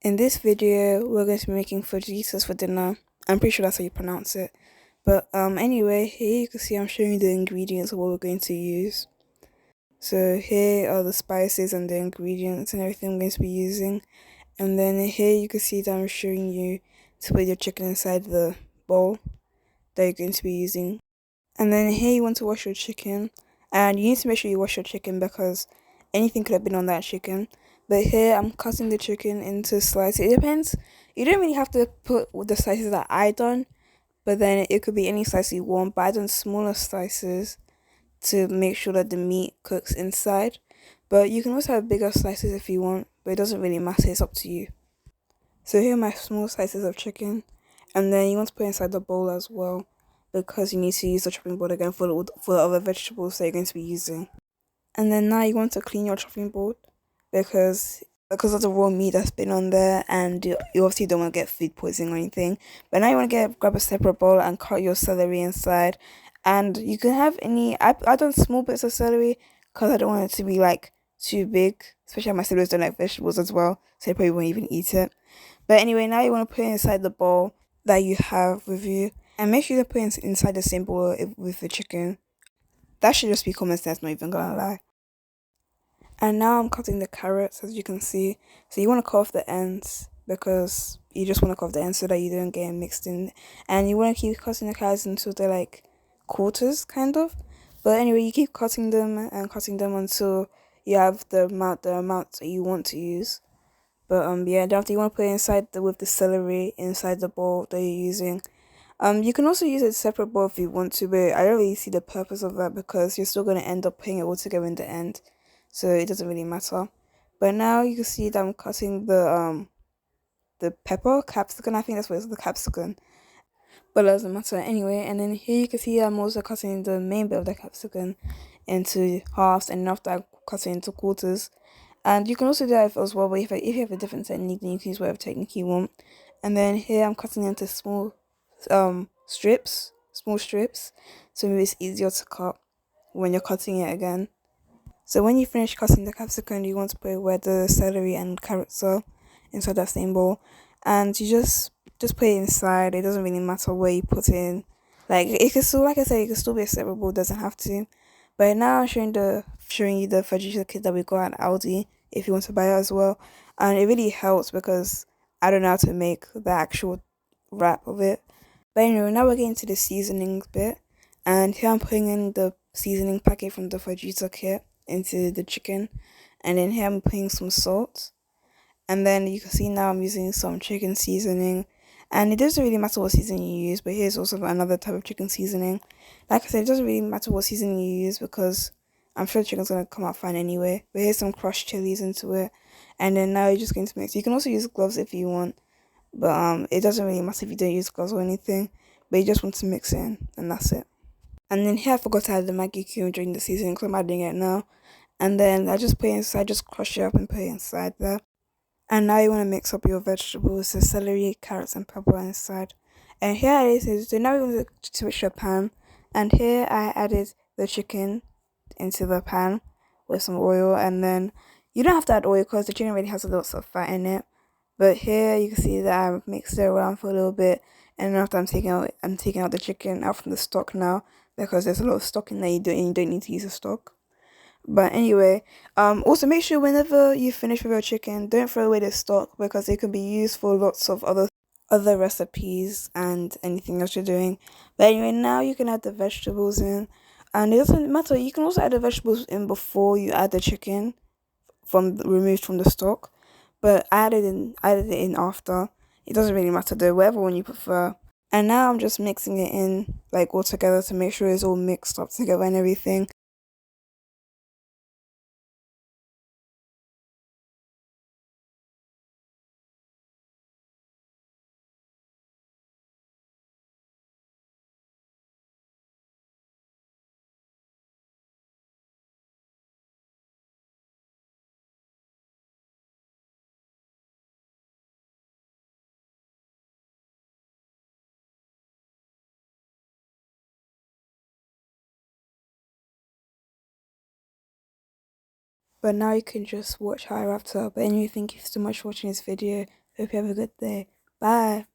In this video, we're going to be making fajitas for dinner. I'm pretty sure that's how you pronounce it. But anyway, here you can see I'm showing you the ingredients of what we're going to use. So here are the spices and the ingredients and everything I'm going to be using. And then here you can see that I'm showing you to put your chicken inside the bowl that you're going to be using. And then here you want to wash your chicken, and you need to make sure you wash your chicken because anything could have been on that chicken. But here I'm cutting the chicken into slices. It depends. You don't really have to put the slices that I done, but then it could be any slice you want. But I done smaller slices to make sure that the meat cooks inside. But you can also have bigger slices if you want, but it doesn't really matter. It's up to you. So here are my small slices of chicken, and then you want to put inside the bowl as well, because you need to use the chopping board again for the other vegetables that you're going to be using. And then now you want to clean your chopping board because of the raw meat that's been on there, and you obviously don't want to get food poisoning or anything. But now you want to grab a separate bowl and cut your celery inside, and you can have any. I done small bits of celery because I don't want it to be like too big, especially my siblings don't like vegetables as well, so they probably won't even eat it. But anyway, now you want to put it inside the bowl that you have with you, and make sure you put it inside the same bowl with the chicken. That should just be common sense, not even gonna lie. And now I'm cutting the carrots, as you can see. So you want to cut off the ends because you just want to cut off the ends so that you don't get mixed in. And you want to keep cutting the carrots until they're like quarters, kind of. But anyway, you keep cutting them until you have the amount that you want to use. But yeah, then after you want to put it inside with the celery inside the bowl that you're using. You can also use a separate bowl if you want to, but I don't really see the purpose of that because you're still gonna end up putting it all together in the end, so it doesn't really matter. But now you can see that I'm cutting the pepper capsicum. I think that's what it's the capsicum, but it doesn't matter anyway. And then here you can see I'm also cutting the main bit of the capsicum into halves, and after I cut it into quarters. And you can also do that as well, but if you have a different technique, then you can use whatever technique you want. And then here I'm cutting into small strips, so maybe it's easier to cut when you're cutting it again. So when you finish cutting the capsicum, you want to put where the celery and carrots are inside that same bowl, and you just put it inside. It doesn't really matter where you put it in. Like it can still, like I said, it can still be a separate bowl. Doesn't have to. But now I'm showing you the fajita kit that we got at Aldi if you want to buy it as well, and it really helps because I don't know how to make the actual wrap of it. But anyway, now we're getting to the seasonings bit, and here I'm putting in the seasoning packet from the fajita kit into the chicken, and then here I'm putting some salt, and then you can see now I'm using some chicken seasoning, and it doesn't really matter what seasoning you use, but here's also another type of chicken seasoning. Like I said, it doesn't really matter what seasoning you use because I'm sure the chicken's gonna come out fine anyway. But here's some crushed chilies into it, and then now you're just going to mix. You can also use gloves if you want, but it doesn't really matter if you don't use gloves or anything. But you just want to mix it in, and that's it. And then here I forgot to add the Maggi cube during the seasoning, so I'm adding it now. And then I just put it inside, just crush it up and put it inside there. And now you want to mix up your vegetables, so celery, carrots, and pepper inside. And here it is. So now we want to switch a pan. And here I added the chicken into the pan with some oil. And then you don't have to add oil because the chicken already has a lot of fat in it. But here you can see that I've mixed it around for a little bit. And after I'm taking out the chicken out from the stock now because there's a lot of stock in there. You don't need to use the stock. But anyway, also make sure whenever you finish with your chicken, don't throw away the stock because it can be used for lots of other recipes and anything else you're doing. But anyway, now you can add the vegetables in, and it doesn't matter. You can also add the vegetables in before you add the chicken from removed from the stock. But I added it in after. It doesn't really matter though, whatever one you prefer. And now I'm just mixing it in like all together to make sure it's all mixed up together and everything. But now you can just watch how I wrapped up. But anyway, thank you so much for watching this video. Hope you have a good day. Bye.